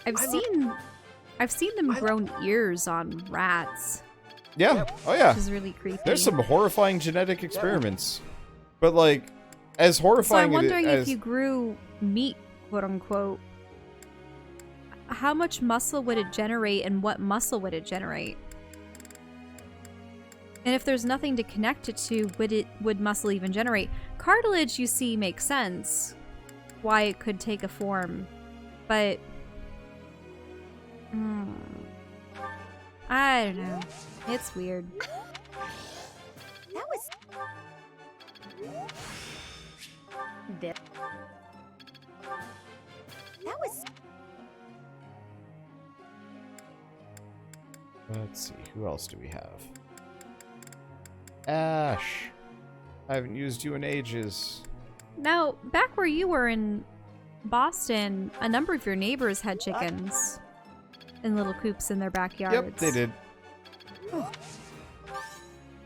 I've seen them grown ears on rats. Yeah. Oh yeah. Which is really creepy. There's some horrifying genetic experiments, but like, as So horrifying I'm wondering as if you grew meat, quote unquote, how much muscle would it generate, and what muscle would it generate? And if there's nothing to connect it to, would muscle even generate? Cartilage, you see, makes sense. Why it could take a form, but I don't know. It's weird. That was... That was... Let's see, who else do we have? Ash. I haven't used you in ages. Now, back where you were in Boston, a number of your neighbors had chickens in little coops in their backyards. Yep, they did.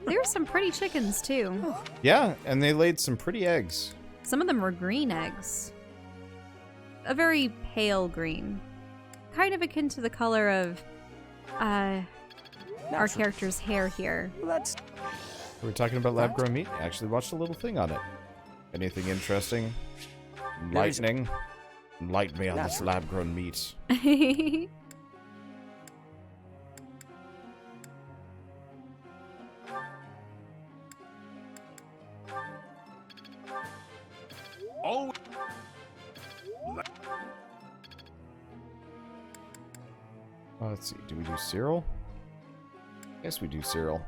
There were some pretty chickens, too. Yeah, and they laid some pretty eggs. Some of them were green eggs. A very pale green. Kind of akin to the color of our character's hair here. We're talking about lab-grown meat. I actually watched a little thing on it. Anything interesting? Enlightening? Enlighten me on this lab-grown meat. Oh. Let's see. Do we do Cyril? Yes, we do Cyril.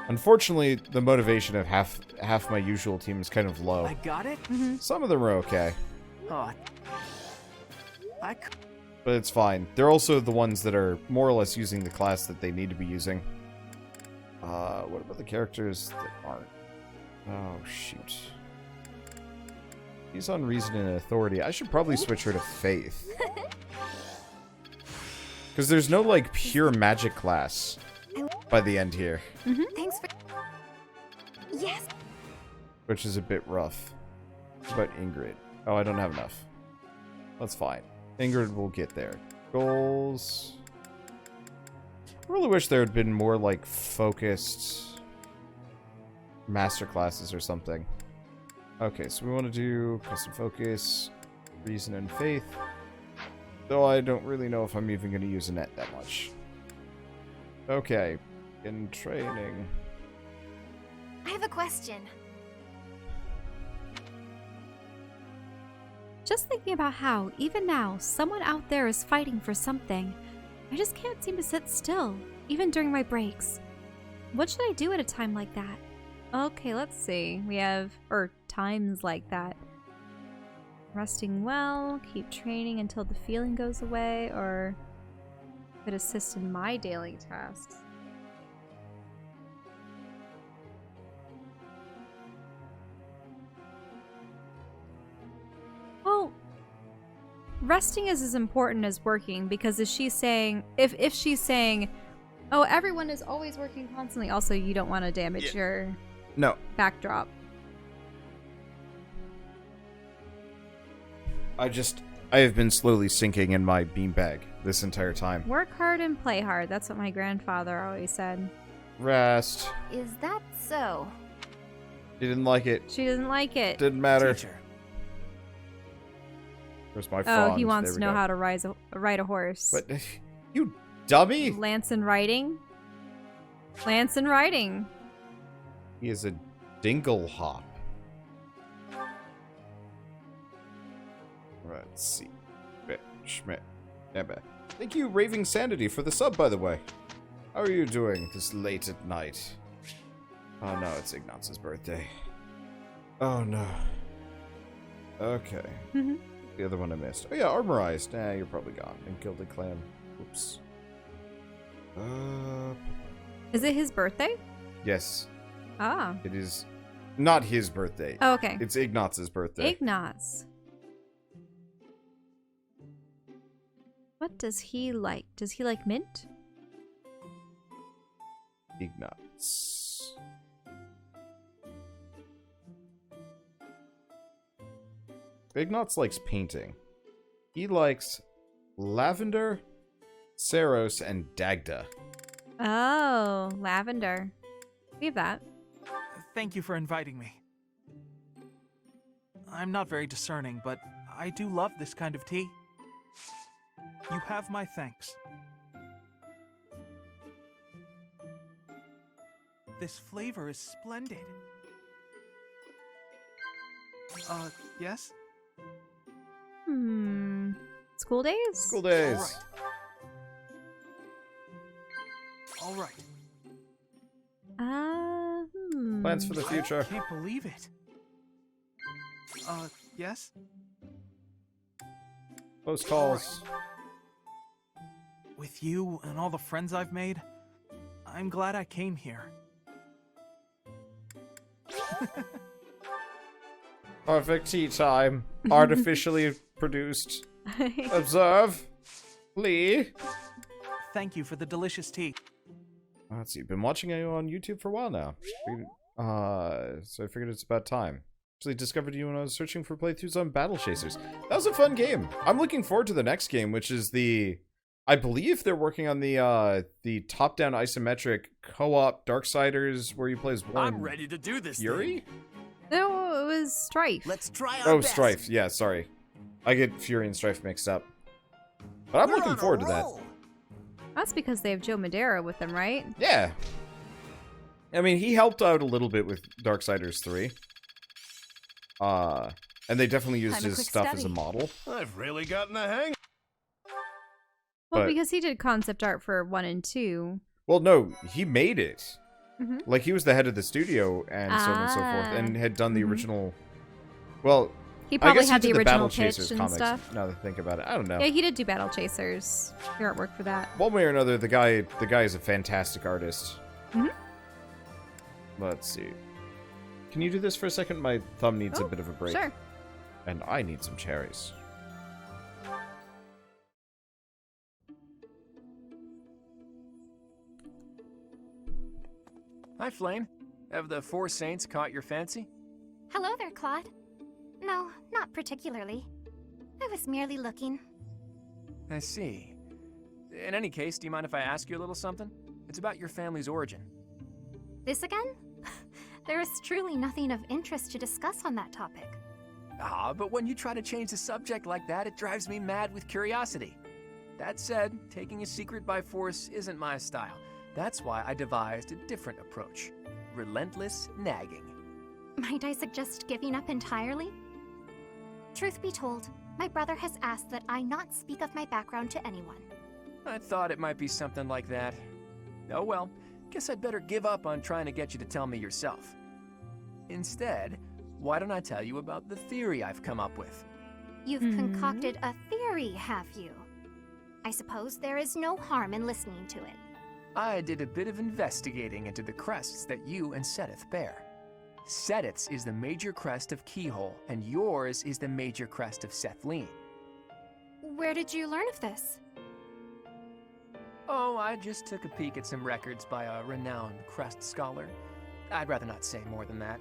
Unfortunately, the motivation of half my usual team is kind of low. I got it? Some of them are okay, Oh. but it's fine. They're also the ones that are more or less using the class that they need to be using. What about the characters that aren't? Oh, shoot. He's on Reason and Authority. I should probably switch her to Faith. Because there's no, like, pure magic class by the end here. Thanks for... Yes! Which is a bit rough. But Ingrid. Oh, I don't have enough. That's fine. Ingrid will get there. Goals. I really wish there had been more, like, focused master classes or something. Okay, so we want to do custom focus, reason, and faith. Though I don't really know if I'm even going to use a net that much. Okay, in training. I have a question. Just thinking about how, even now, someone out there is fighting for something. I just can't seem to sit still, even during my breaks. What should I do at a time like that? Okay, let's see. We have, times like that. Resting well, keep training until the feeling goes away, or could assist in my daily tasks. Well, resting is as important as working, because if she's saying, if she's saying, oh, everyone is always working constantly, also you don't want to damage your backdrop. I have been slowly sinking in my beanbag this entire time. Work hard and play hard. That's what my grandfather always said. Rest. Is that so? She didn't like it. She doesn't like it. Didn't matter. Teacher. Where's my Oh, font? he wants There to we know go. how to ride a horse. What? You dummy! Lance and riding? Lance and riding. He is a dingle hop. Let's see. Schmidt. Thank you, Raving Sanity, for the sub, by the way. How are you doing this late at night? Oh no, it's Ignaz's birthday. Oh no. Okay. The other one I missed. Oh yeah, Armorized. Nah, you're probably gone. And Gilded Clan. Oops. Is it his birthday? Yes. Ah. It is not his birthday. Oh, okay. It's Ignaz's birthday. Ignaz. What does he like? Does he like mint? Ignaz. Ignaz likes painting. He likes Lavender, Seiros, and Dagda. Oh, lavender. We have that. Thank you for inviting me. I'm not very discerning, but I do love this kind of tea. You have my thanks. This flavor is splendid. Yes? School days? School days. All right. Plans for the future. I can't believe it. Yes? Close calls. With you and all the friends I've made, I'm glad I came here. Perfect tea time. Artificially produced. Observe. Lee. Thank you for the delicious tea. Let's see. Been watching you on YouTube for a while now. So I figured it's about time. Actually discovered you when I was searching for playthroughs on Battle Chasers. That was a fun game. I'm looking forward to the next game, which is the... I believe they're working on the top-down isometric co-op Darksiders where you play as one. I'm ready to do this. Fury? No, it was Strife. Let's try our best. Strife. Yeah, sorry. I get Fury and Strife mixed up. But I'm looking forward to that. That's because they have Joe Madera with them, right? Yeah. I mean, he helped out a little bit with Darksiders 3. And they definitely used his stuff as a model. I've really gotten the hang. Well, because he did concept art for 1 and 2. Well, no, he made it. Mm-hmm. Like, he was the head of the studio and so on and so forth, and had done the original... Well, he probably I guess had he the did original Battle pitch Chasers and comics, stuff. now that I think about it. I don't know. Yeah, he did do Battle Chasers. The artwork for that. One way or another, the guy is a fantastic artist. Mm-hmm. Let's see. Can you do this for a second? My thumb needs a bit of a break. Sure. And I need some cherries. Hi, Flame. Have the Four Saints caught your fancy? Hello there, Claude. No, not particularly. I was merely looking. I see. In any case, do you mind if I ask you a little something? It's about your family's origin. This again? There is truly nothing of interest to discuss on that topic. But when you try to change the subject like that, it drives me mad with curiosity. That said, taking a secret by force isn't my style. That's why I devised a different approach. Relentless nagging. Might I suggest giving up entirely? Truth be told, my brother has asked that I not speak of my background to anyone. I thought it might be something like that. Oh well, guess I'd better give up on trying to get you to tell me yourself. Instead, why don't I tell you about the theory I've come up with? You've concocted a theory, have you? I suppose there is no harm in listening to it. I did a bit of investigating into the crests that you and Seteth bear. Seteth's is the major crest of Keyhole, and yours is the major crest of Sethlene. Where did you learn of this? Oh, I just took a peek at some records by a renowned crest scholar. I'd rather not say more than that.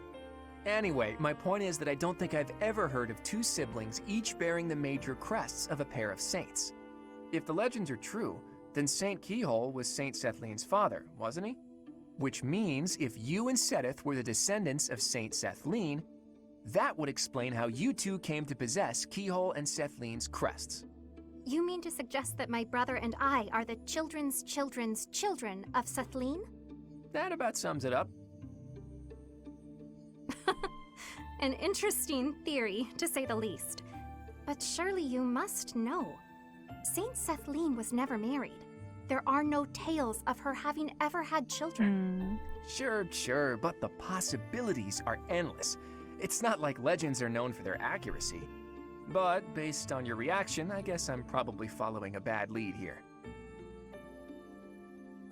Anyway, my point is that I don't think I've ever heard of two siblings each bearing the major crests of a pair of saints. If the legends are true, then Saint Keyhole was Saint Sethlene's father, wasn't he? Which means if you and Seteth were the descendants of Saint Sethlene, that would explain how you two came to possess Keyhole and Sethlene's crests. You mean to suggest that my brother and I are the children's children's children of Sethlene? That about sums it up. An interesting theory, to say the least. But surely you must know. Saint Sethlene was never married. There are no tales of her having ever had children. Sure, but the possibilities are endless. It's not like legends are known for their accuracy. But based on your reaction, I guess I'm probably following a bad lead here.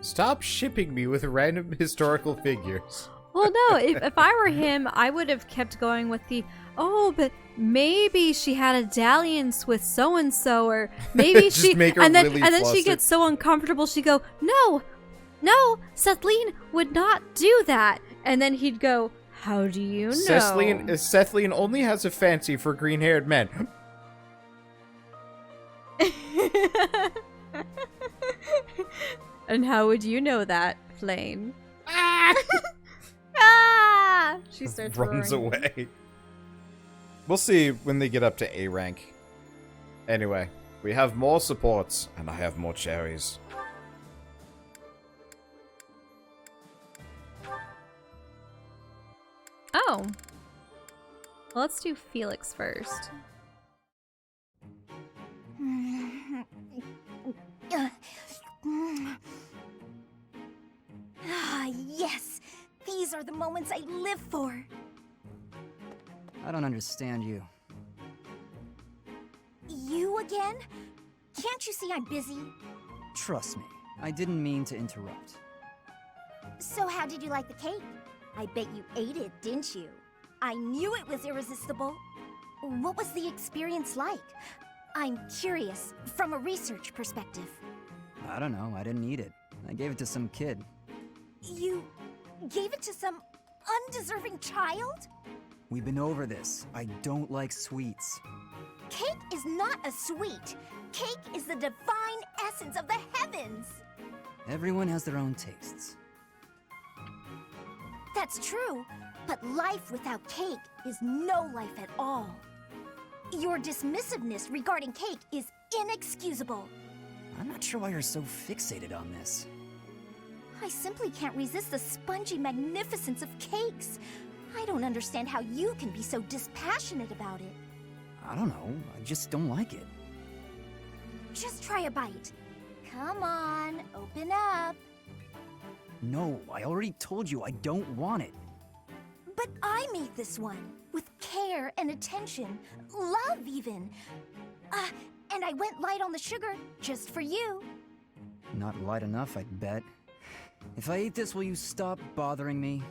Stop shipping me with random historical figures. Well, no, if I were him, I would have kept going with the, oh, but maybe she had a dalliance with so-and-so, or maybe she, make her and then really and then she flustered. gets so uncomfortable, she'd go, no, Sethlene would not do that. And then he'd go, how do you know? Sethlene only has a fancy for green-haired men. And how would you know that, Flame? Ah! She starts Runs roaring. away. We'll see when they get up to A rank. Anyway, we have more supports, and I have more cherries. Oh. Well, let's do Felix first. Ah, yes! These are the moments I live for! I don't understand you. You again? Can't you see I'm busy? Trust me, I didn't mean to interrupt. So how did you like the cake? I bet you ate it, didn't you? I knew it was irresistible. What was the experience like? I'm curious, from a research perspective. I don't know, I didn't eat it. I gave it to some kid. You gave it to some undeserving child? We've been over this. I don't like sweets. Cake is not a sweet. Cake is the divine essence of the heavens. Everyone has their own tastes. That's true, but life without cake is no life at all. Your dismissiveness regarding cake is inexcusable. I'm not sure why you're so fixated on this. I simply can't resist the spongy magnificence of cakes. I don't understand how you can be so dispassionate about it. I don't know, I just don't like it. Just try a bite. Come on, open up. No, I already told you I don't want it. But I made this one, with care and attention, love even. And I went light on the sugar, just for you. Not light enough, I'd bet. If I eat this, will you stop bothering me?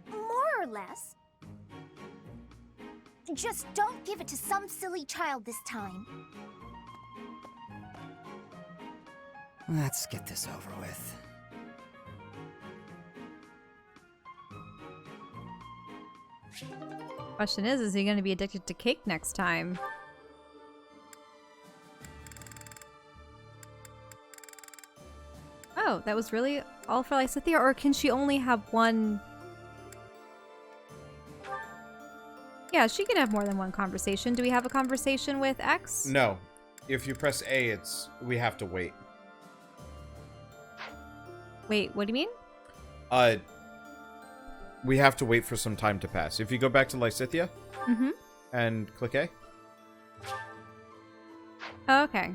More or less. Just don't give it to some silly child this time. Let's get this over with. Question is he going to be addicted to cake next time? Oh, that was really all for Lysithea, or can she only have one? Yeah, she can have more than one conversation. Do we have a conversation with X? No. If you press A, we have to wait. Wait, what do you mean? We have to wait for some time to pass. If you go back to Lysithea and click A. Oh, okay.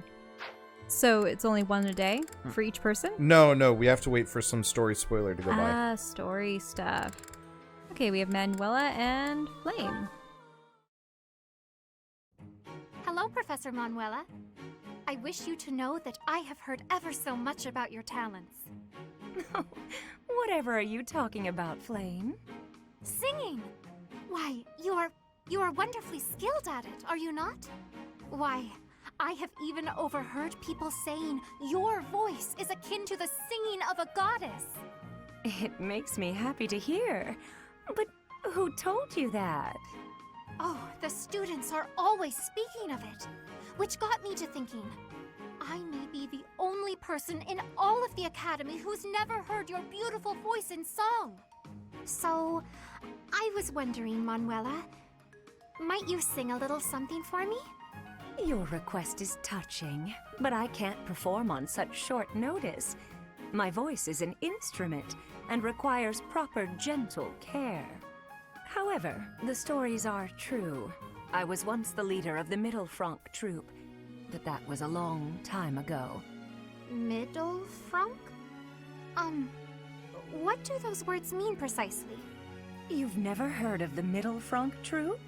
So it's only one a day for each person? No, we have to wait for some story spoiler to go by. Ah, story stuff. Okay, we have Manuela and Flame. Hello, Professor Manuela. I wish you to know that I have heard ever so much about your talents. Whatever are you talking about, Flame? Singing! Why, you are wonderfully skilled at it, are you not? Why, I have even overheard people saying your voice is akin to the singing of a goddess. It makes me happy to hear. But who told you that? Oh, the students are always speaking of it, which got me to thinking, I may be the only person in all of the Academy who's never heard your beautiful voice in song. So, I was wondering, Manuela, might you sing a little something for me? Your request is touching, but I can't perform on such short notice. My voice is an instrument and requires proper gentle care. However, the stories are true. I was once the leader of the Middle Franc troop, but that was a long time ago. Middle Franc? What do those words mean precisely? You've never heard of the Middle Franc troop?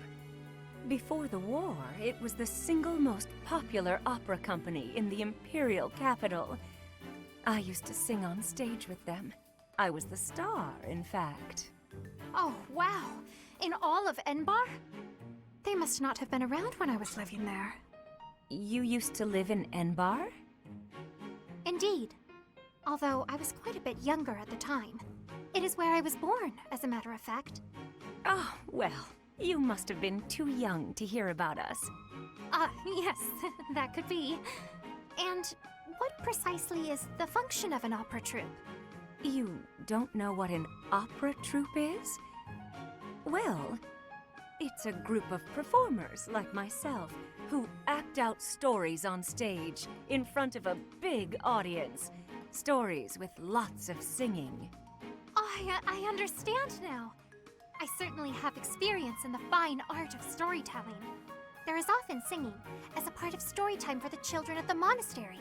Before the war, it was the single most popular opera company in the imperial capital. I used to sing on stage with them. I was the star, in fact. Oh, wow. In all of Enbar? They must not have been around when I was living there. You used to live in Enbar? Indeed. Although I was quite a bit younger at the time. It is where I was born, as a matter of fact. Oh, well, you must have been too young to hear about us. Yes, that could be. And what precisely is the function of an opera troupe? You don't know what an opera troupe is? Well, it's a group of performers like myself who act out stories on stage in front of a big audience. Stories with lots of singing. Oh, I understand now. I certainly have experience in the fine art of storytelling. There is often singing as a part of story time for the children at the monastery.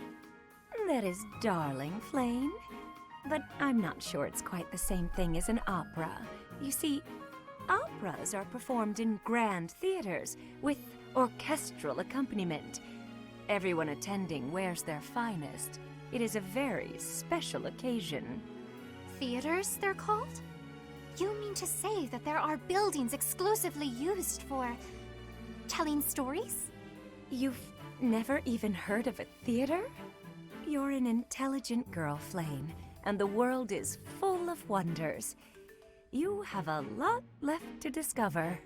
That is darling, Flame. But I'm not sure it's quite the same thing as an opera. You see, operas are performed in grand theaters with orchestral accompaniment. Everyone attending wears their finest. It is a very special occasion. Theaters, they're called? You mean to say that there are buildings exclusively used for telling stories? You've never even heard of a theater? You're an intelligent girl, Flame, and the world is full of wonders. You have a lot left to discover.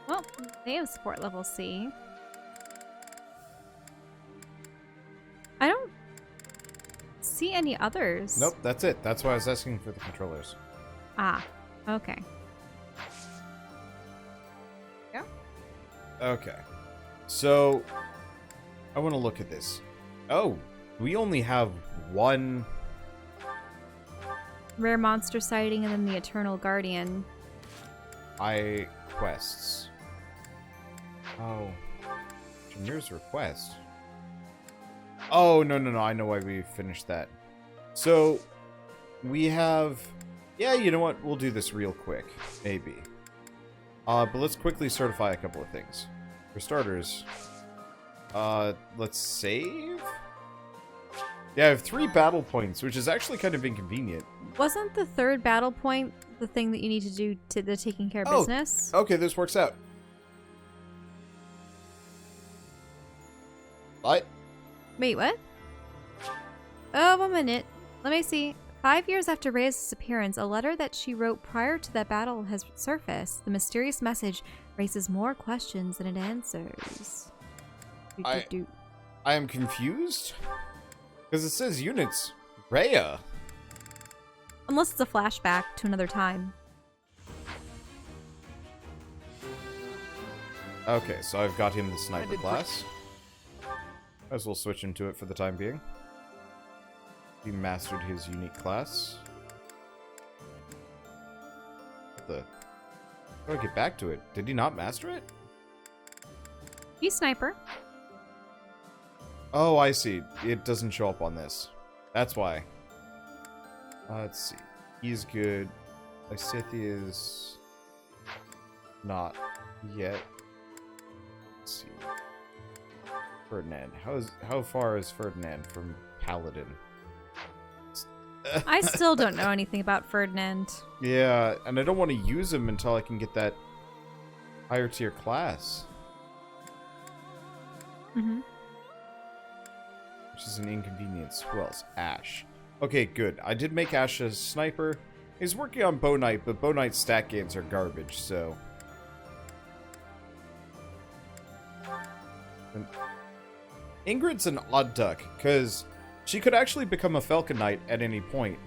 Well, they have support level C. I don't see any others. Nope, that's it. That's why I was asking for the controllers. Ah, okay. Yeah. Okay. So, I want to look at this. Oh, we only have one... Rare monster sighting and then the Eternal Guardian. quests. Oh. Jameer's request. Oh, no. I know why we finished that. So, we have... Yeah, you know what? We'll do this real quick. Maybe. But let's quickly certify a couple of things. For starters, let's save? Yeah, I have 3 battle points, which is actually kind of inconvenient. Wasn't the third battle point the thing that you need to do to the taking care of business? Okay, this works out. What? Wait, what? Oh, 1 minute. Let me see. 5 years after Rhea's disappearance, a letter that she wrote prior to that battle has surfaced. The mysterious message raises more questions than it answers. I am confused? Because it says units. Rhea. Unless it's a flashback to another time. Okay, so I've got him the sniper class. Might as well switch into it for the time being. He mastered his unique class. What the... How do I get back to it? Did he not master it? He's sniper. Oh, I see. It doesn't show up on this. That's why. Let's see. He's good. Lysithia's not yet. Let's see. Ferdinand. How far is Ferdinand from Paladin? I still don't know anything about Ferdinand. Yeah, and I don't want to use him until I can get that higher tier class. Mm-hmm. Which is an inconvenience. Who else? Ash. Okay, good. I did make Ash a sniper. He's working on Bow Knight, but Bow Knight's stat gains are garbage, so... And Ingrid's an odd duck, because she could actually become a Falcon Knight at any point.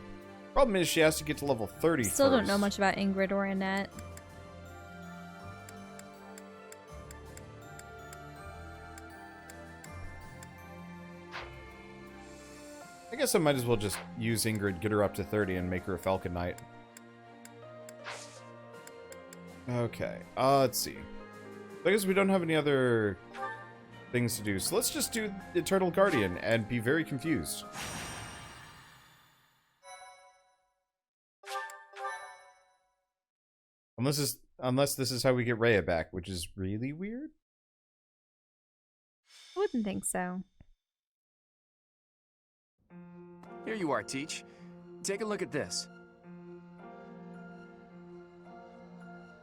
Problem is she has to get to level 30 Still first. don't know much about Ingrid or Annette. I guess I might as well just use Ingrid, get her up to 30, and make her a Falcon Knight. Okay, let's see. I guess we don't have any other things to do, so let's just do Eternal Guardian and be very confused. Unless this is how we get Rhea back, which is really weird. I wouldn't think so. Here you are, Teach. Take a look at this.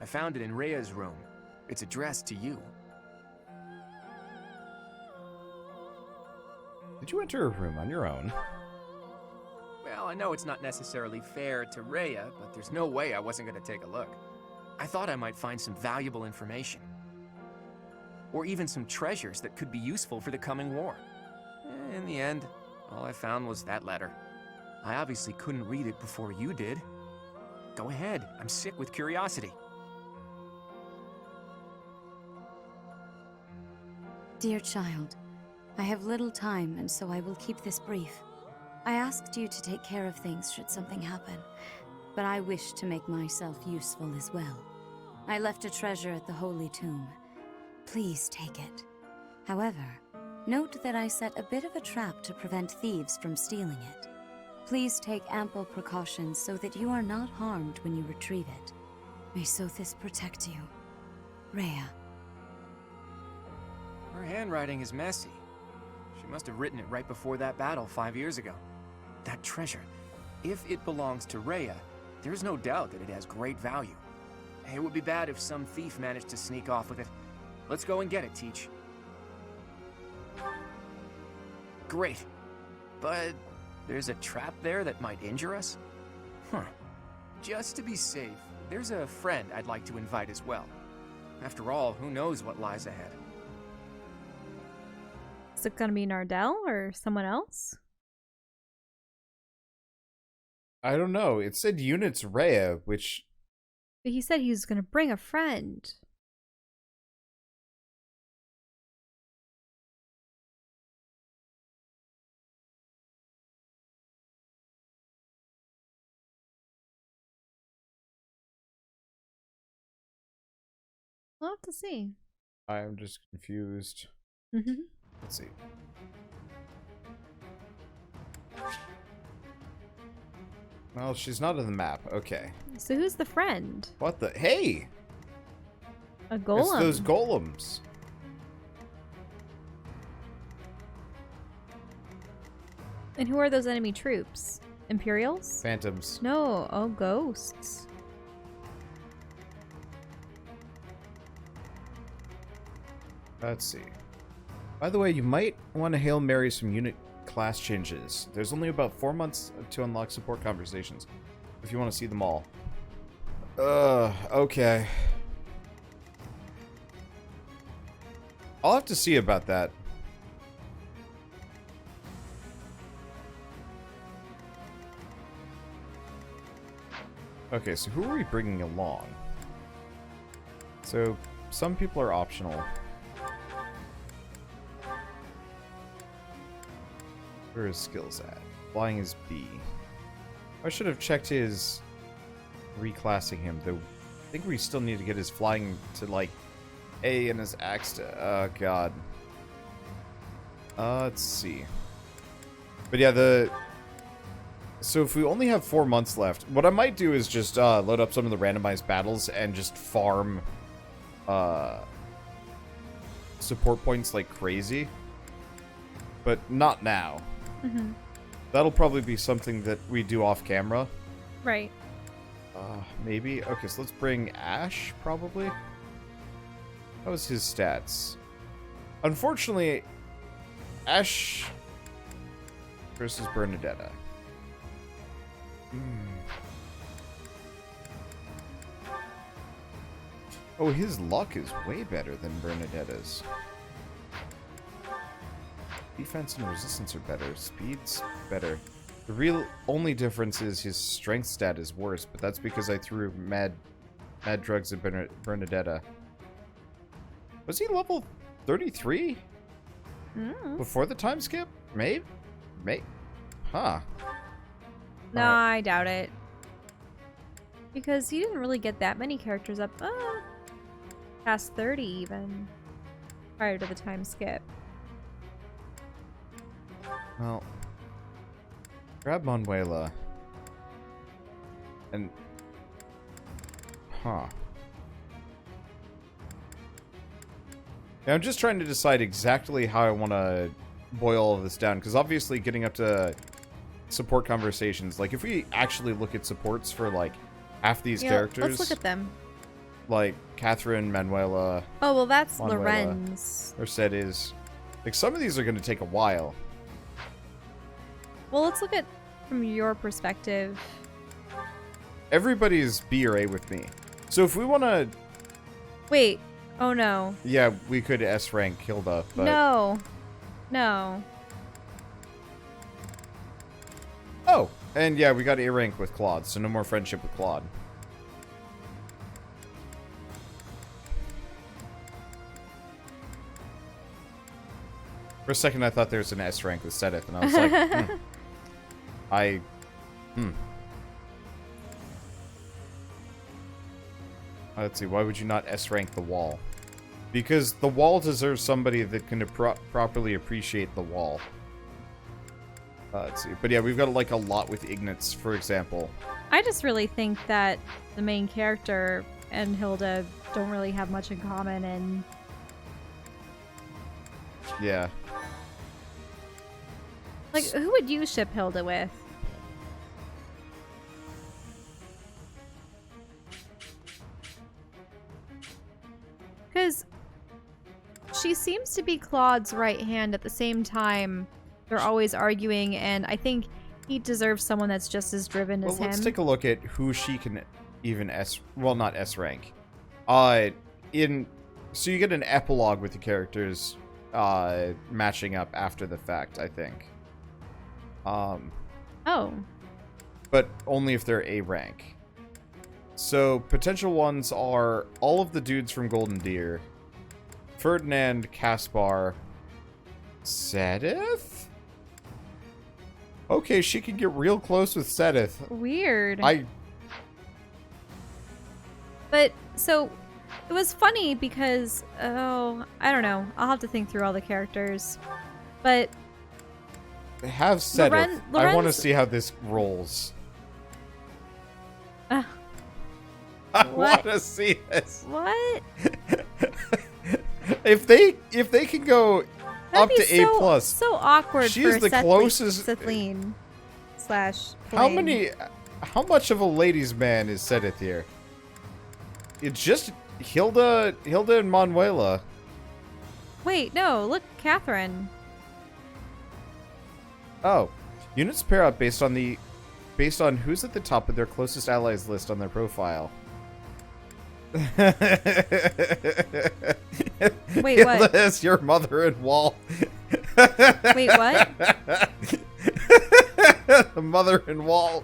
I found it in Rhea's room. It's addressed to you. Did you enter a room on your own? Well, Well, I know it's not necessarily fair to Rhea, but there's no way I wasn't going to take a look. I thought I might find some valuable information. Or even some treasures that could be useful for the coming war. In the end, all I found was that letter. I obviously couldn't read it before you did. Go ahead, I'm sick with curiosity. Dear child, I have little time, and so I will keep this brief. I asked you to take care of things should something happen, but I wish to make myself useful as well. I left a treasure at the Holy Tomb. Please take it. However, note that I set a bit of a trap to prevent thieves from stealing it. Please take ample precautions so that you are not harmed when you retrieve it. May Sothis protect you. Rhea. Her handwriting is messy. She must have written it right before that battle 5 years ago. That treasure, if it belongs to Rhea, there's no doubt that it has great value. It would be bad if some thief managed to sneak off with it. Let's go and get it, Teach. Great. But there's a trap there that might injure us? Huh. Just to be safe, there's a friend I'd like to invite as well. After all, who knows what lies ahead? Is it gonna be Nardell or someone else? I don't know. It said units Rhea, which... But he said he was gonna bring a friend. We'll have to see. I'm just confused. Mm-hmm. Let's see. Well, she's not on the map. Okay. So who's the friend? What the? Hey! A golem. It's those golems. And who are those enemy troops? Imperials? Phantoms. No. Oh, ghosts. Let's see. By the way, you might want to Hail Mary some unit class changes. There's only about 4 months to unlock support conversations, if you want to see them all. Okay. I'll have to see about that. Okay, so who are we bringing along? So, some people are optional. Where are his skills at? Flying is B. I should have checked his reclassing him, though I think we still need to get his flying to like A and his axe to... Oh god. Let's see. But yeah, so if we only have 4 months left, what I might do is just load up some of the randomized battles and just farm support points like crazy. But not now. Mm-hmm. That'll probably be something that we do off camera. Right. Maybe. Okay, so let's bring Ash, probably. How was his stats? Unfortunately, Ash versus Bernadetta. Oh, his luck is way better than Bernadetta's. Defense and resistance are better. Speed's better. The real only difference is his strength stat is worse, but that's because I threw mad drugs at Bernadetta. Was he level 33? Before the time skip? Maybe? Huh. No, I doubt it. Because he didn't really get that many characters up past 30 even. Prior to the time skip. Well, grab Manuela. And... Huh. Yeah, I'm just trying to decide exactly how I want to boil all of this down, because obviously getting up to support conversations, like if we actually look at supports for like half these characters... Let's look at them. Like Catherine, Manuela... Oh, well that's Manuela, Lorenz. Mercedes. Like some of these are going to take a while. Well, let's look at from your perspective? Everybody's B or A with me. So if we want to... Wait. Oh, no. Yeah, we could S rank Hilda, but... No. No. Oh, and yeah, we got A rank with Claude, so no more friendship with Claude. For a second, I thought there was an S rank with Sedith, and I was like, Let's see, why would you not S rank the wall? Because the wall deserves somebody that can properly appreciate the wall. Let's see. But yeah, we've got like a lot with Ignatz, for example. I just really think that the main character and Hilda don't really have much in common, and... Yeah. Like, who would you ship Hilda with? Because she seems to be Claude's right hand. At the same time, they're always arguing, and I think he deserves someone that's just as driven as him. Let's take a look at who she can even not S rank. So you get an epilogue with the characters matching up after the fact, I think. Oh. But only if they're A rank. So potential ones are all of the dudes from Golden Deer, Ferdinand, Caspar, Sedith? Okay, she can get real close with Sedith. Weird. But so it was funny because, I don't know. I'll have to think through all the characters. But have Sedith. I want to see how this rolls. I want to see this. What? If they can go up to A+, so awkward. She is the closest. Sethlene / Flame. How much of a ladies' man is Sedith here? It's just Hilda and Manuela. Wait, no. Look, Catherine. Oh, units pair up based on who's at the top of their closest allies list on their profile. Wait, what? Hilda is your mother-in-law. Wait, what? The mother-in-law.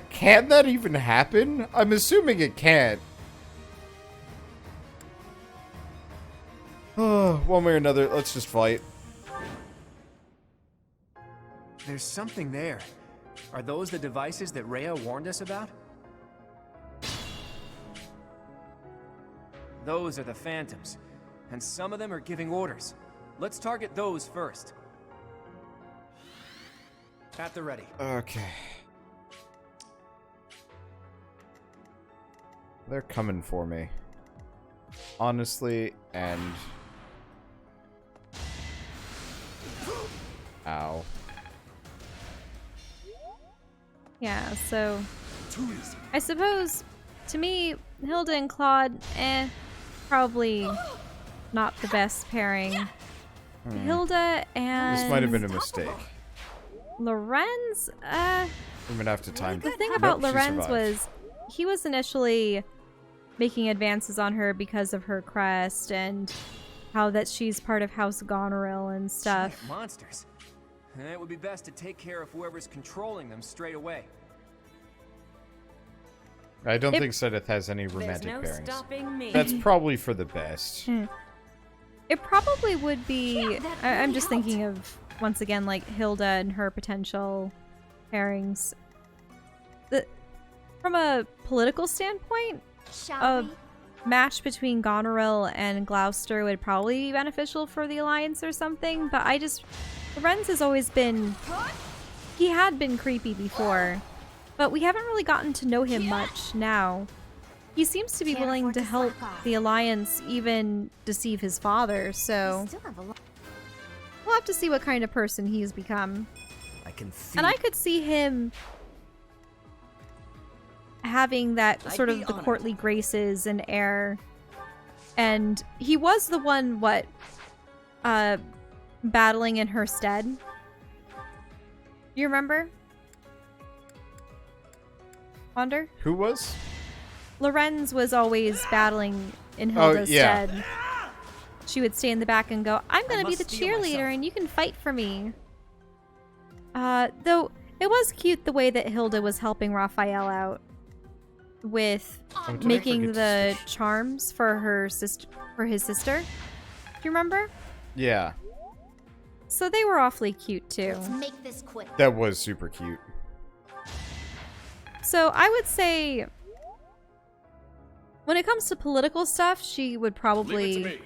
Can that even happen? I'm assuming it can't. One way or another, let's just fight. There's something there. Are those the devices that Rhea warned us about? Those are the Phantoms, and some of them are giving orders. Let's target those first. At the ready. Okay. They're coming for me. Honestly, and... Ow. Yeah, so... I suppose, to me, Hilda and Claude, probably not the best pairing. Hilda and... This might have been a mistake. Lorenz, I'm gonna have to time. The thing about Lorenz was, he was initially making advances on her because of her crest and how that she's part of House Goneril and stuff. Giant monsters. It would be best to take care of whoever's controlling them straight away. I don't think Sedith has any romantic There's no pairings. stopping me. That's probably for the best. It probably would be... I'm just thinking of, once again, like, Hilda and her potential pairings. From a political standpoint, a match between Goneril and Gloucester would probably be beneficial for the Alliance or something, but Lorenz has always been... He had been creepy before, but we haven't really gotten to know him much now. He seems to be willing to help the Alliance even deceive his father, so... We'll have to see what kind of person he's become. I can feel. And I could see him having that sort of the courtly graces and air. And he was the one, battling in her stead. You remember? Wander? Who was? Lorenz was always battling in Hilda's stead. She would stay in the back and go, I'm gonna be the cheerleader and you can fight for me. Though it was cute the way that Hilda was helping Raphael out with making the charms for her sister, for his sister. Do you remember? Yeah. So they were awfully cute too. Let's make this quick. That was super cute. So I would say when it comes to political stuff, she would probably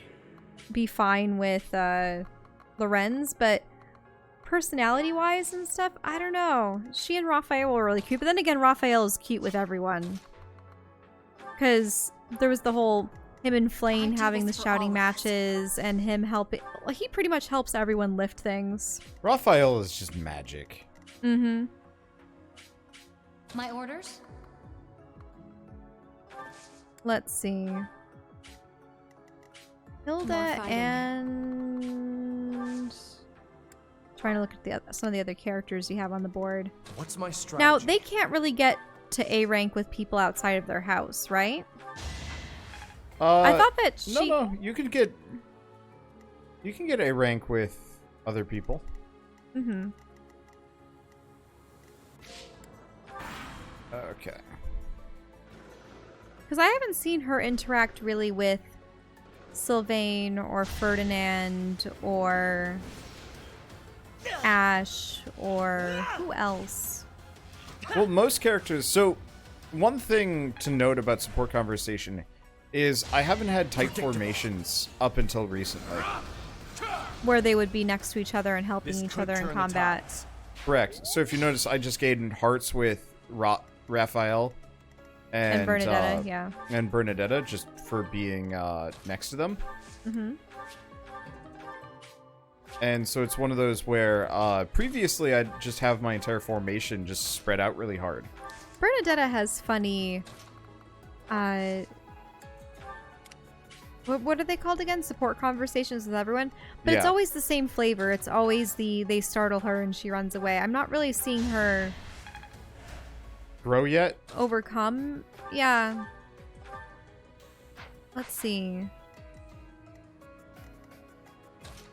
be fine with Lorenz, but personality-wise and stuff, I don't know. She and Raphael were really cute, but then again, Raphael is cute with everyone. Because there was the whole him and Flane having the shouting matches and him helping. Well, he pretty much helps everyone lift things. Raphael is just magic. Mm-hmm. My orders? Let's see. Hilda and... Trying to look at some of the other characters you have on the board. What's my strategy? Now, they can't really get to A rank with people outside of their house, right? I thought that she... No, you can get A rank with other people. Mm-hmm. Okay. Because I haven't seen her interact really with Sylvain or Ferdinand or Ash or who else? Well, most characters... So, one thing to note about support conversation is I haven't had type formations up until recently. Where they would be next to each other and helping each other in combat. Correct. So if you notice, I just gained hearts with Raphael and Bernadetta, yeah. And Bernadetta, just for being next to them. Mm-hmm. And so it's one of those where previously I'd just have my entire formation just spread out really hard. Bernadetta has funny... What are they called again? Support conversations with everyone? But it's always the same flavor. It's always they startle her and she runs away. I'm not really seeing her... Grow yet? Overcome? Yeah. Let's see.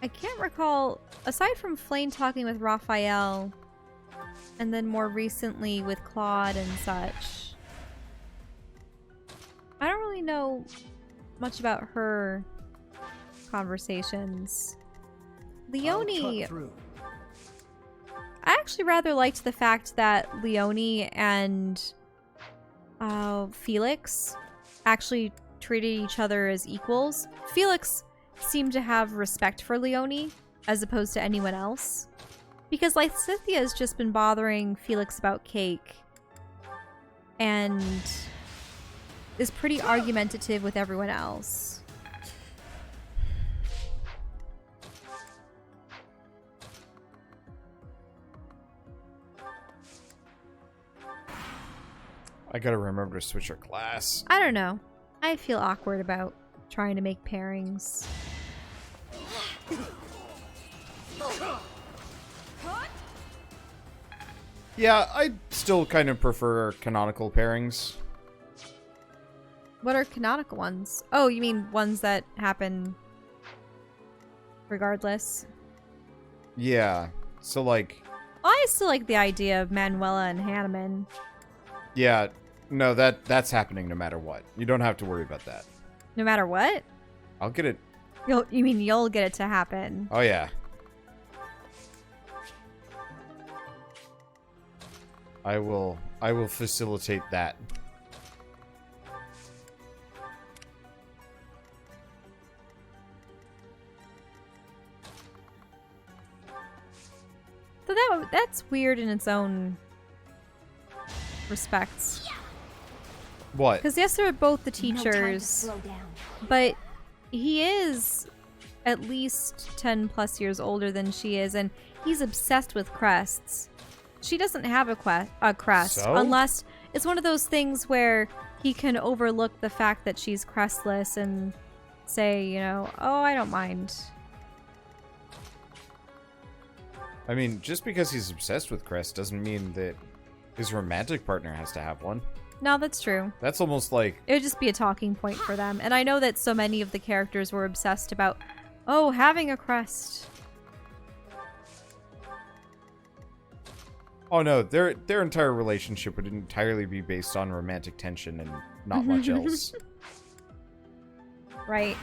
I can't recall... Aside from Flane talking with Raphael, and then more recently with Claude and such, I don't really know much about her conversations. Leonie... I actually rather liked the fact that Leonie and Felix actually treated each other as equals. Felix seemed to have respect for Leonie as opposed to anyone else. Because Lysithea has just been bothering Felix about cake and is pretty argumentative with everyone else. I gotta remember to switch our class. I don't know. I feel awkward about trying to make pairings. Yeah, I still kind of prefer canonical pairings. What are canonical ones? Oh, you mean ones that happen regardless? Yeah. So, like... Well, I still like the idea of Manuela and Hanneman. Yeah. No, that's happening no matter what. You don't have to worry about that. No matter what? I'll get it. You mean you'll get it to happen? Oh, yeah. I will facilitate that. So that's weird in its own respects. What? Because yes, they're both the teachers, but he is at least 10 plus years older than she is, and he's obsessed with crests. She doesn't have a crest, So? unless it's one of those things where he can overlook the fact that she's crestless and say, you know, oh, I don't mind. I mean, just because he's obsessed with Crest doesn't mean that his romantic partner has to have one. No, that's true. That's almost like... It would just be a talking point for them. And I know that so many of the characters were obsessed about, oh, having a crest. Oh no, their entire relationship would entirely be based on romantic tension and not much else. Right.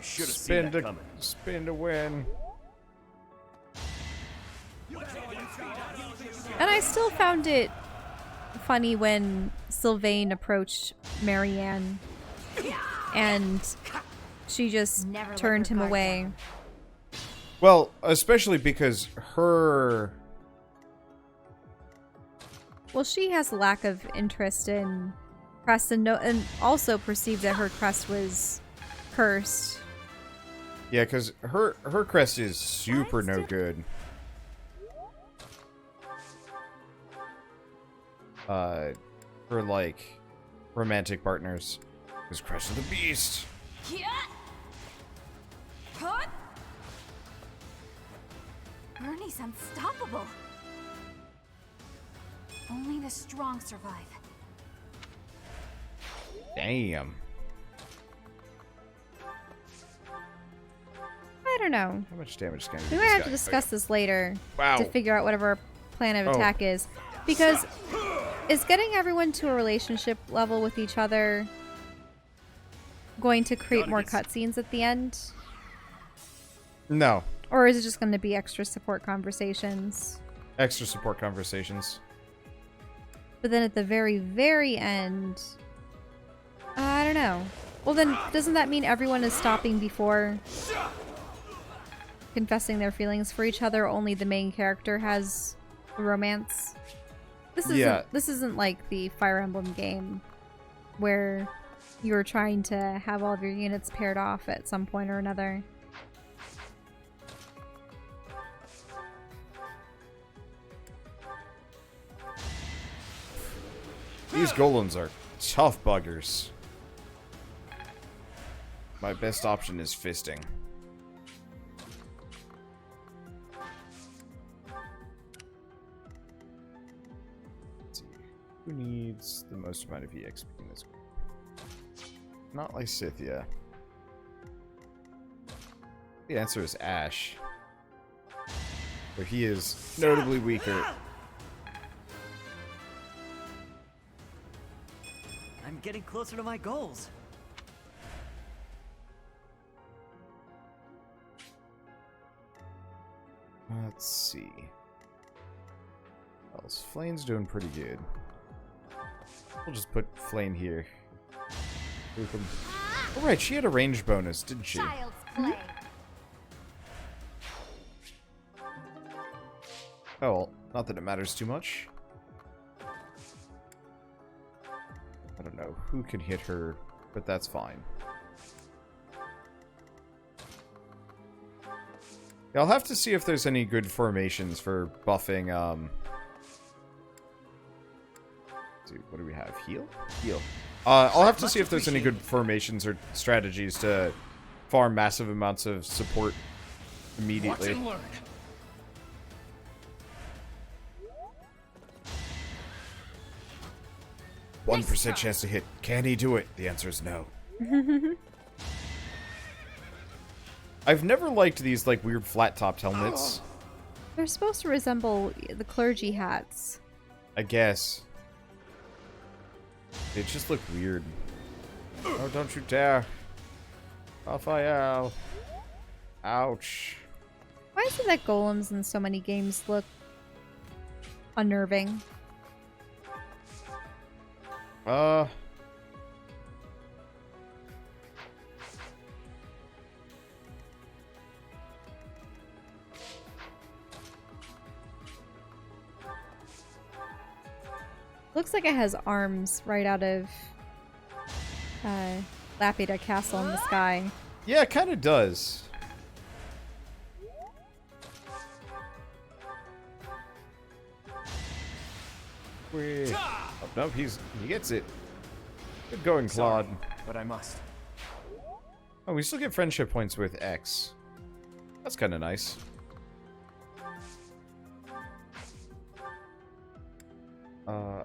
Should have seen that coming. Spin to win. And I still found it funny when Sylvain approached Marianne and she just turned him away. Well, especially because her... Well, she has a lack of interest in crest and also perceived that her crest was cursed. Yeah, because her crest is super no good. For like romantic partners. His crest of the beast. Bernie's unstoppable. Only the strong survive. Damn. I don't know. How much damage can We might have to discuss this later Wow. to figure out whatever our plan of attack is. Because is getting everyone to a relationship level with each other going to create more cutscenes at the end? No. Or is it just going to be extra support conversations? Extra support conversations. But then at the very, very end... I don't know. Well then, doesn't that mean everyone is stopping before confessing their feelings for each other? Only the main character has a romance? This isn't like the Fire Emblem game where you're trying to have all of your units paired off at some point or another. These golems are tough buggers. My best option is fisting. Let's see. Who needs the most amount of EXP in this group? Not Lysithia. The answer is Ash. But he is notably weaker. I'm getting closer to my goals. Let's see. Well, Flame's doing pretty good. We'll just put Flame here. Oh, right, she had a range bonus, didn't she? Child's play. Oh, well, not that it matters too much. I don't know who can hit her, but that's fine. Yeah, I'll have to see if there's any good formations for buffing, Dude, what do we have? Heal? Heal. I'll have to see if there's any good formations or strategies to farm massive amounts of support immediately. Watch and learn. 1% chance to hit. Can he do it? The answer is no. I've never liked these, like, weird flat-topped helmets. They're supposed to resemble the clergy hats. I guess. They just look weird. Oh, don't you dare. Raphael. Ouch. Why is it that golems in so many games look unnerving? Looks like it has arms right out of Lapida Castle in the sky. Yeah, it kind of does. Oh, no, he gets it. Good going, Claude. Sorry, but I must. Oh, we still get friendship points with X. That's kind of nice. Oh.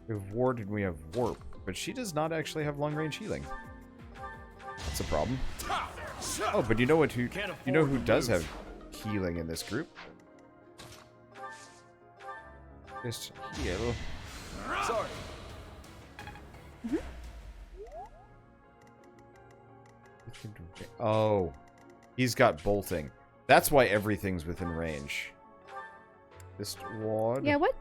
We have Ward and we have Warp, but she does not actually have long-range healing. That's a problem. Oh, but you know what? You know who does have healing in this group? Just heal. Sorry. Oh, he's got bolting. That's why everything's within range. This ward. Yeah, what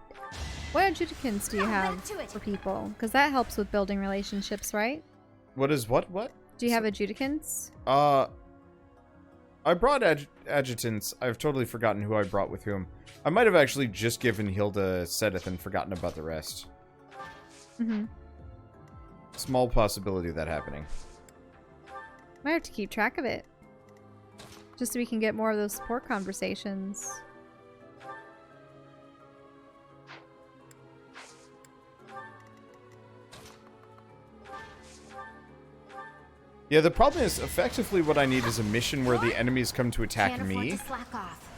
adjudicants do you have for people? Because that helps with building relationships, right? What is what? What? Do you have adjudicants? I brought adjutants. I've totally forgotten who I brought with whom. I might have actually just given Hilda Sedith and forgotten about the rest. Mm-hmm. Small possibility of that happening. Might have to keep track of it. Just so we can get more of those support conversations. Yeah, the problem is, effectively what I need is a mission where the enemies come to attack Can't afford me. to slack off.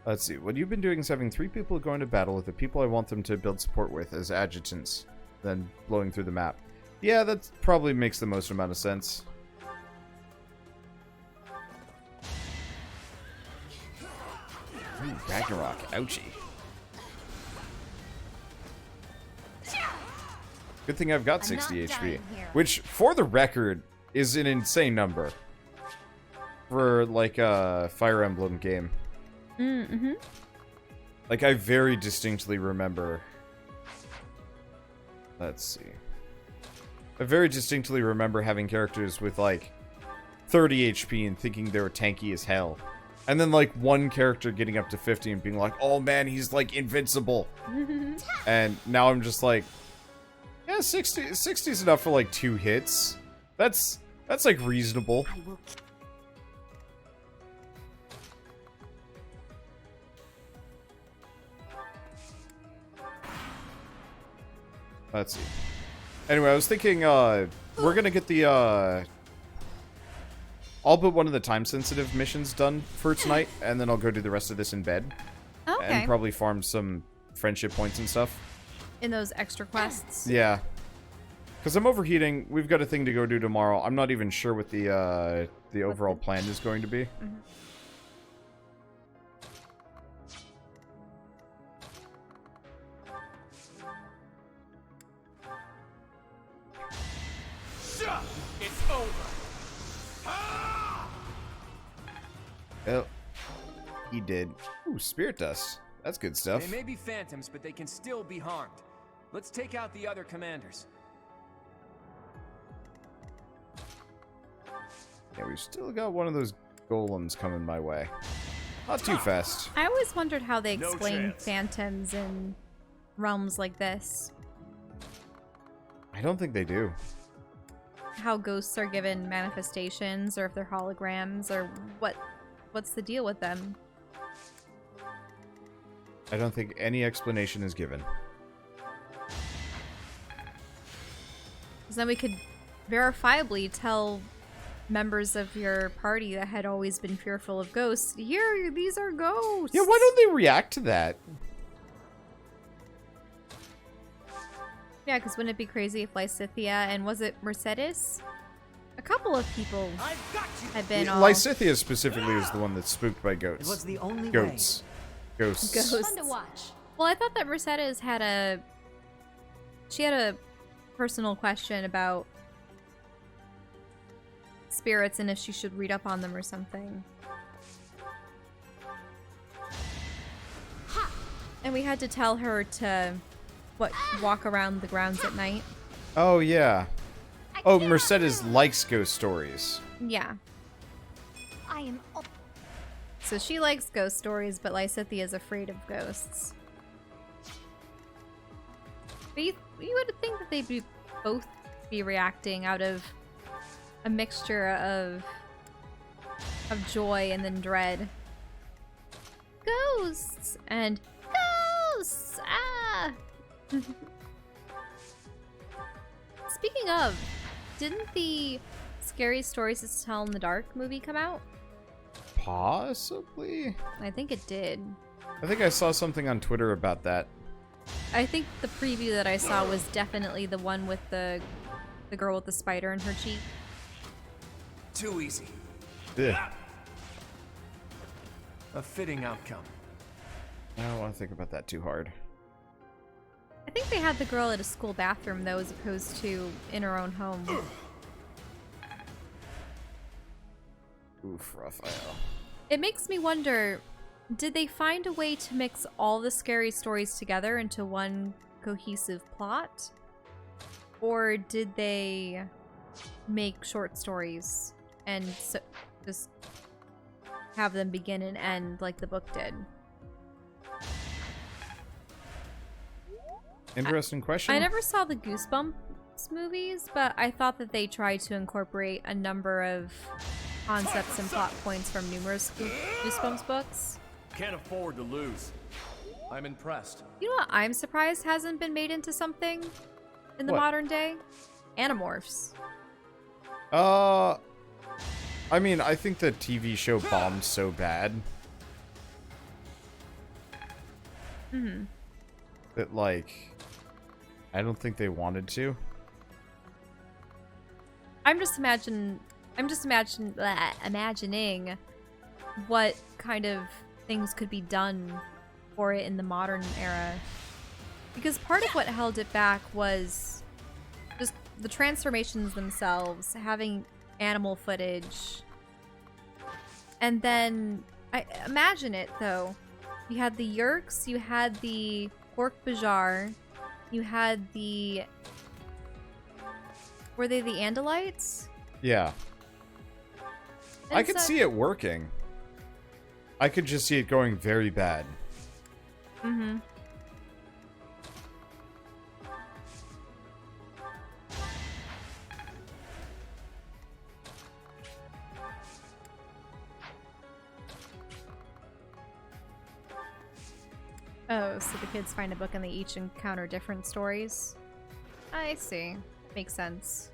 Let's see, what you've been doing is having 3 people going to battle with the people I want them to build support with as adjutants, then blowing through the map. Yeah, that probably makes the most amount of sense. Ooh, Ragnarok, ouchie. Good thing I've got 60 HP, which, for the record, is an insane number for, like, a Fire Emblem game. Mm-hmm. Like, I very distinctly remember... Let's see. I very distinctly remember having characters with, like, 30 HP and thinking they were tanky as hell. And then, like, one character getting up to 50 and being like, oh man, he's, like, invincible. And now I'm just like... Yeah, 60's enough for like 2 hits. That's like reasonable. Let's see. Anyway, I was thinking we're gonna get the all but one of the time-sensitive missions done for tonight, and then I'll go do the rest of this in bed. Okay. And probably farm some friendship points and stuff. In those extra quests. Yeah. Because I'm overheating. We've got a thing to go do tomorrow. I'm not even sure what the overall plan is going to be. Mm-hmm. It's over. Oh. He did. Ooh, spirit dust. That's good stuff. They may be phantoms, but they can still be harmed. Let's take out the other commanders. Yeah, we've still got one of those golems coming my way. Not too fast. I always wondered how they No explain chance. phantoms in realms like this. I don't think they do. How ghosts are given manifestations, or if they're holograms, or what's the deal with them? I don't think any explanation is given. Because then we could verifiably tell members of your party that had always been fearful of ghosts, here, these are ghosts! Yeah, why don't they react to that? Yeah, because wouldn't it be crazy if Lysithea and was it Mercedes? A couple of people have been all... Lysithea specifically is the one that's spooked by goats. It was the only way. Goats. Ghosts. Ghosts. Fun to watch. Well, I thought that Mercedes had a... She had a personal question about spirits and if she should read up on them or something. And we had to tell her to, walk around the grounds at night. Oh, yeah. Oh, Mercedes likes ghost stories. Yeah. I am. So she likes ghost stories, but Lysithea is afraid of ghosts. But you would think that they'd be both be reacting out of a mixture of joy and then dread. Ghosts and ghosts. Ah. Speaking of, didn't the Scary Stories to Tell in the Dark movie come out? Possibly. I think it did. I think I saw something on Twitter about that. I think the preview that I saw was definitely the one with the girl with the spider in her cheek. Too easy. Ugh. A fitting outcome. I don't want to think about that too hard. I think they had the girl at a school bathroom though, as opposed to in her own home. Oof, Raphael. It makes me wonder, did they find a way to mix all the scary stories together into one cohesive plot? Or did they make short stories and just have them begin and end like the book did? Interesting question. I never saw the Goosebumps movies, but I thought that they tried to incorporate a number of concepts and plot points from numerous Goosebumps books. Can't afford to lose. I'm impressed. You know what I'm surprised hasn't been made into something in the What? modern day? Animorphs. I mean, I think the TV show bombed so bad. Mm-hmm. That, like, I don't think they wanted to. I'm just imagining what kind of things could be done for it in the modern era. Because part of what held it back was just the transformations themselves, having animal footage. And then, I imagine it though. You had the Yerks, you had the Pork Bajar, you had the... Were they the Andalites? Yeah. And I could see it working. I could just see it going very bad. Mm-hmm. Oh, so the kids find a book and they each encounter different stories? I see. Makes sense.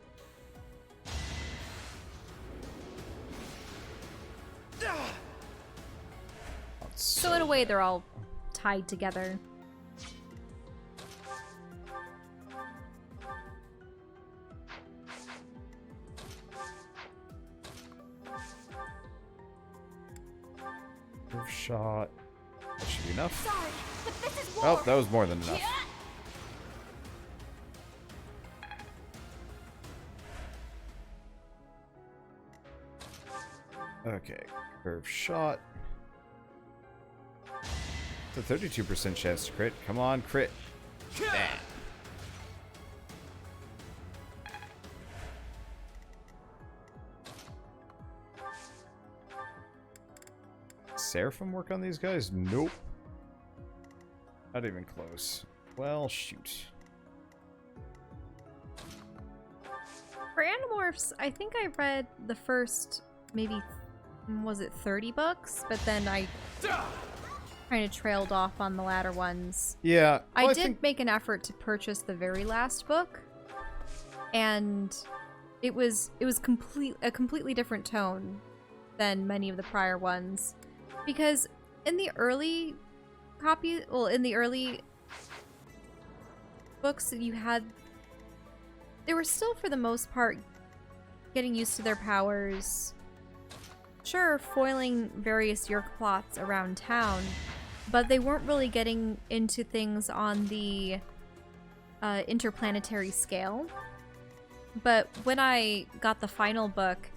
So in a way, they're all tied together. Curve shot. That should be enough. Sorry, but this is war. Oh, that was more than enough. Okay, curve shot. It's a 32% chance to crit. Come on, crit. Damn. Seraphim work on these guys? Nope. Not even close. Well, shoot. For Animorphs, I think I read the first, maybe, was it 30 books? But then I kind of trailed off on the latter ones. Yeah. I well, did make an effort to purchase the very last book, and it was a completely different tone than many of the prior ones, because in the early in the early books that you had, they were still for the most part getting used to their powers. Sure, foiling various Yerk plots around town, but they weren't really getting into things on the interplanetary scale. But when I got the final book,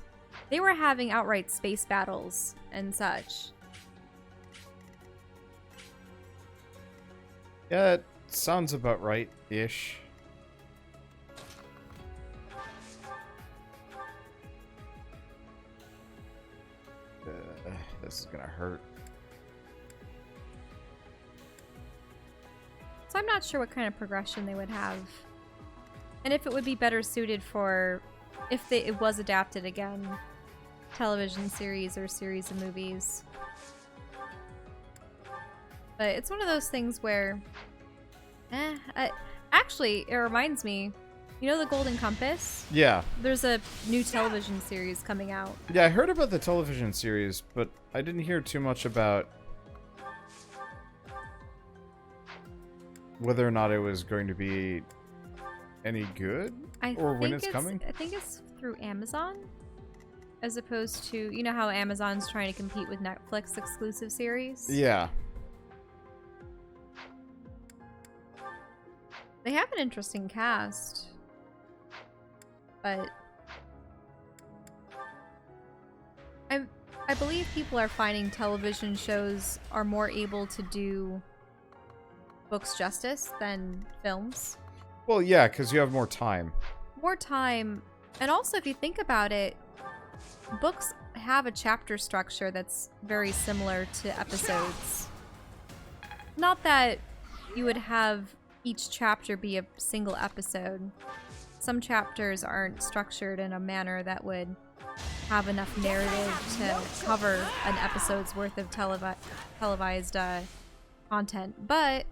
they were having outright space battles and such. Yeah, it sounds about right-ish. This is gonna hurt. So I'm not sure what kind of progression they would have. And if it would be better suited for if it was adapted again. Television series or series of movies. But it's one of those things where actually it reminds me, you know the Golden Compass? Yeah. There's a new television series coming out. Yeah, I heard about the television series, but I didn't hear too much about whether or not it was going to be any good or when it's coming. I think it's through Amazon, as opposed to, you know how Amazon's trying to compete with Netflix exclusive series? Yeah. They have an interesting cast, but I believe people are finding television shows are more able to do books justice than films. Well, yeah, because you have more time. More time, and also if you think about it, books have a chapter structure that's very similar to episodes. Not that you would have each chapter be a single episode. Some chapters aren't structured in a manner that would have enough narrative to cover an episode's worth of televised content, but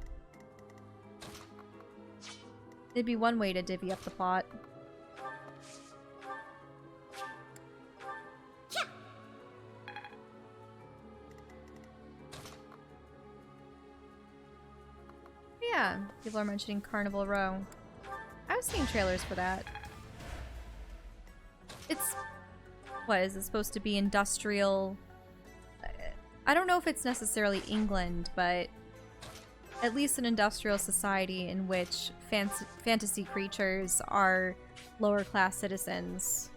it'd be one way to divvy up the plot. Yeah, people are mentioning Carnival Row. I was seeing trailers for that. It's... what, is it supposed to be industrial? I don't know if it's necessarily England, but at least an industrial society in which fantasy creatures are lower class citizens.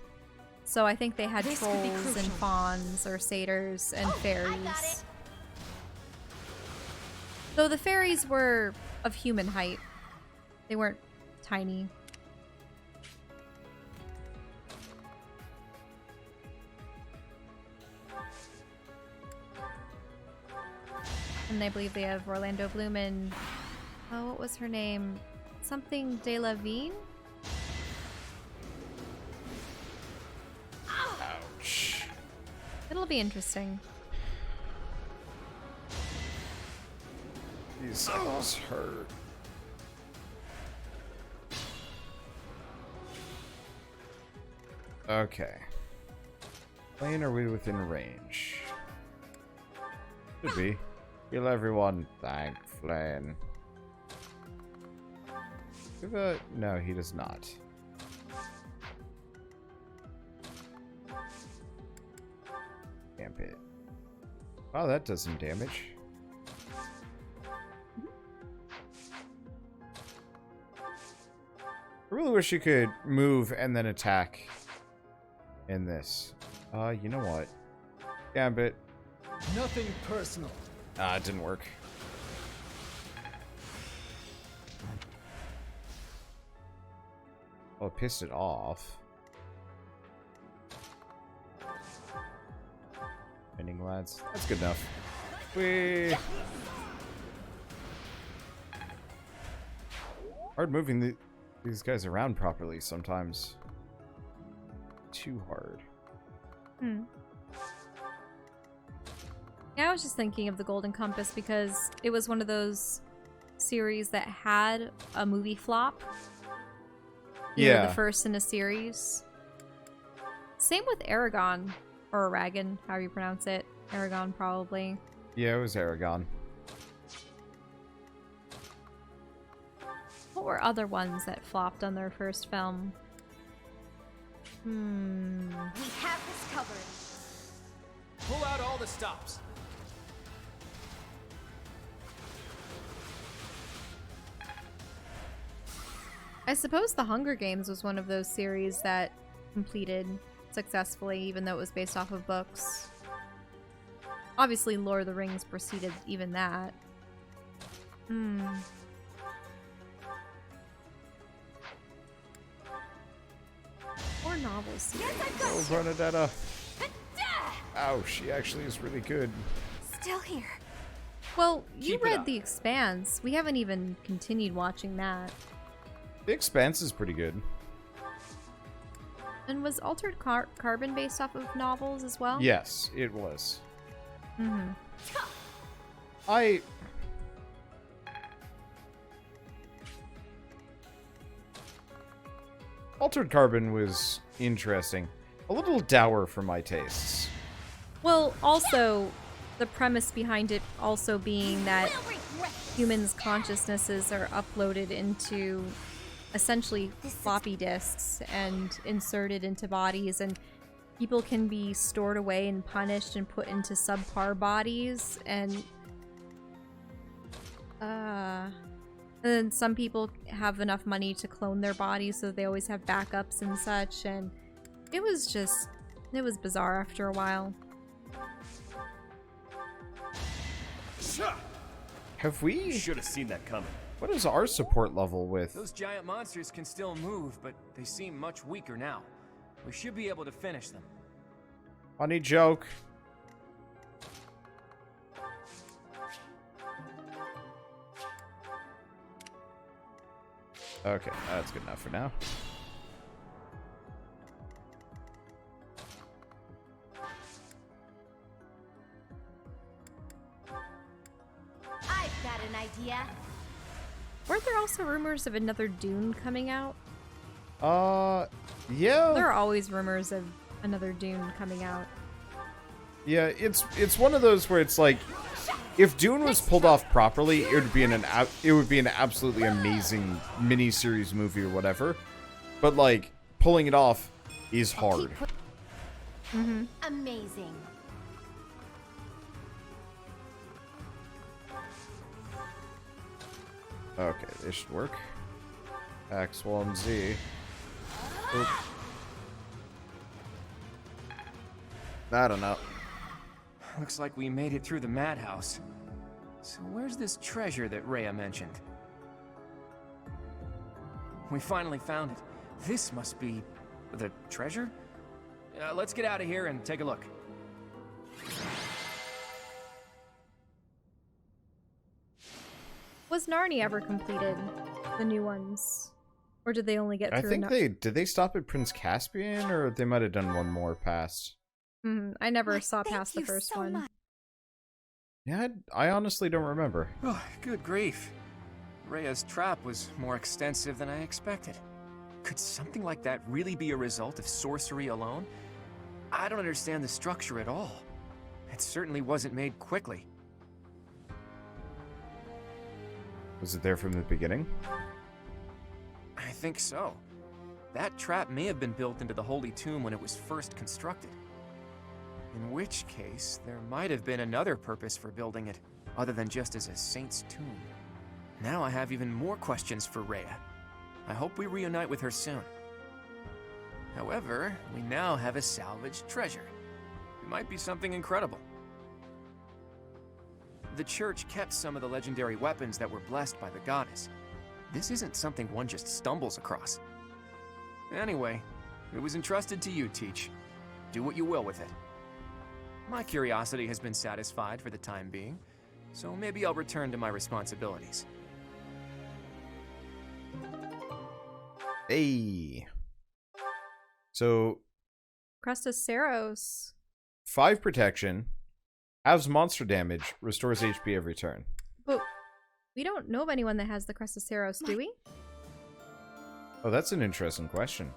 So I think they had trolls and fauns or satyrs and fairies. Though the fairies were of human height. They weren't tiny. And I believe they have Orlando Bloom and... oh, what was her name? Something De La Vigne? Ouch. It'll be interesting. These things hurt. Okay. Lane, are we within range? Should be. Heal everyone. Thank Flynn. No, he does not. Camp it. Oh, that does some damage. I really wish you could move and then attack in this. You know what? Gambit. Nothing personal. Ah, it didn't work. Oh, it pissed it off. Ending lads. That's good enough. Whee! Hard moving these guys around properly sometimes. Too hard. Yeah, I was just thinking of the Golden Compass because it was one of those series that had a movie flop. You were the first in a series. Same with Aragon, or Aragon, however you pronounce it. Aragon, probably. Yeah, it was Aragon. What were other ones that flopped on their first film? We have this covered. Pull out all the stops. I suppose The Hunger Games was one of those series that completed successfully, even though it was based off of books. Obviously, Lord of the Rings preceded even that. Or novel series. Oh, Bernadetta. Ow, she actually is really good. Still here. Well, you Keep it read up. The Expanse. We haven't even continued watching that. The Expanse is pretty good. And was Altered Carbon based off of novels as well? Yes, it was. Mm-hmm. Altered Carbon was interesting. A little dour for my tastes. Well, also, the premise behind it also being that humans' consciousnesses are uploaded into essentially floppy disks and inserted into bodies, and people can be stored away and punished and put into subpar bodies, and then some people have enough money to clone their bodies, so they always have backups and such, and it was bizarre after a while. Have we... Should have seen that coming. What is our support level with... Those giant monsters can still move, but they seem much weaker now. We should be able to finish them. Funny joke. Okay, that's good enough for now. I've got an idea. Weren't there also rumors of another Dune coming out? Yeah. There are always rumors of another Dune coming out. Yeah, it's one of those where it's like, if Dune was pulled off properly, it would be an absolutely amazing miniseries movie or whatever. But like, pulling it off is hard. Amazing. Okay, this should work. X1Z. Oop. I don't know. Looks like we made it through the madhouse. So where's this treasure that Rhea mentioned? We finally found it. This must be the treasure? Let's get out of here and take a look. Was Narnia ever completed? The new ones? Or did they only get I through think did they stop at Prince Caspian, or they might have done one more past. I never Why, saw thank past the you first so one. much. Yeah, I honestly don't remember. Oh, good grief. Rhea's trap was more extensive than I expected. Could something like that really be a result of sorcery alone? I don't understand the structure at all. It certainly wasn't made quickly. Was it there from the beginning? I think so. That trap may have been built into the Holy Tomb when it was first constructed. In which case, there might have been another purpose for building it, other than just as a saint's tomb. Now I have even more questions for Rhea. I hope we reunite with her soon. However, we now have a salvaged treasure. It might be something incredible. The church kept some of the legendary weapons that were blessed by the goddess. This isn't something one just stumbles across. Anyway, it was entrusted to you, Teach. Do what you will with it. My curiosity has been satisfied for the time being, so maybe I'll return to my responsibilities. Hey. So, Church of Seiros. 5 protection, halves monster damage, restores HP every turn. But we don't know of anyone that has the Church of Seiros, do we? Oh, that's an interesting question.